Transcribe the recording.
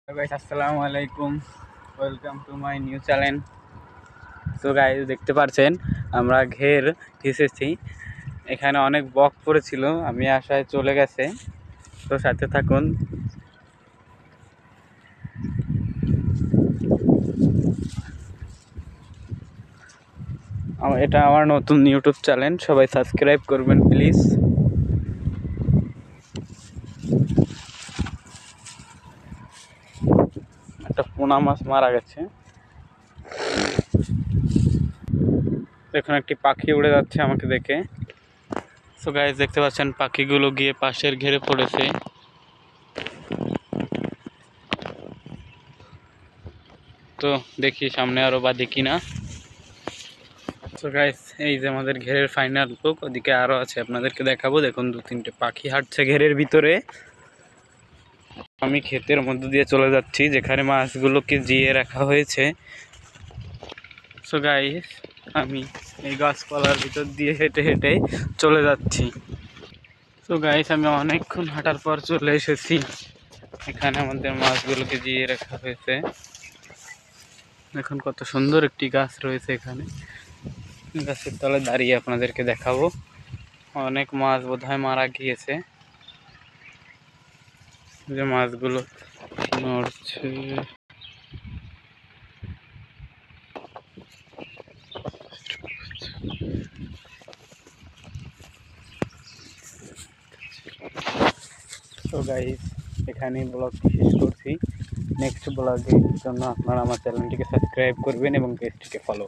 Guys আসসালামু আলাইকুম, welcome to my new channel. তো গাইস দেখতে পাচ্ছেন আমরা ঘের ঘেসেছি, এখানে অনেক বক পড়েছিল, আমি আশায় চলে গেছে। তো সাথে থাকুন। এটা আমার নতুন ইউটিউব চ্যানেল, সবাই সাবস্ক্রাইব করবেন প্লিজ। একটা পোনা মাছ মারা গেছে। এখন একটি পাখি উড়ে যাচ্ছে আমাকে দেখে। সো গাইস দেখতে পাচ্ছেন পাখিগুলো গিয়ে পাশের ঘেরে পড়েছে। তো দেখি সামনে আরো বাদে কিনা। তো গাইস এই যে আমাদের ঘেরের ফাইনাল লুক, ওদিকে আরো আছে, আপনাদেরকে দেখাবো। দেখুন 2-3টে পাখি হাঁটছে ঘেরের ভিতরে। আমি ক্ষেতের মধ্য দিয়ে চলে যাচ্ছি যেখানে মাছগুলোকে জিয়ে রাখা হয়েছে। সো গাইস আমি এই গাছপালার ভিতর দিয়ে হেঁটে হেঁটে চলে যাচ্ছি। তো গাইস আমি অনেকক্ষণ হাঁটার পর চলে এসেছি, এখানে আমাদের মাছগুলোকে জিয়ে রাখা হয়েছে। দেখুন কত সুন্দর একটি গাছ রয়েছে এখানে, গাছের তলে দাঁড়িয়ে আপনাদেরকে দেখাবো। অনেক মাছ বোধহয় মারা গিয়েছে, যে মাছগুলো নড়ছে। তো গাইস এখানেই ব্লগটি শেষ করছি। নেক্সট ব্লগের জন্য আপনারা আমার চ্যানেলটিকে সাবস্ক্রাইব করবেন এবং পেজটিকে ফলো।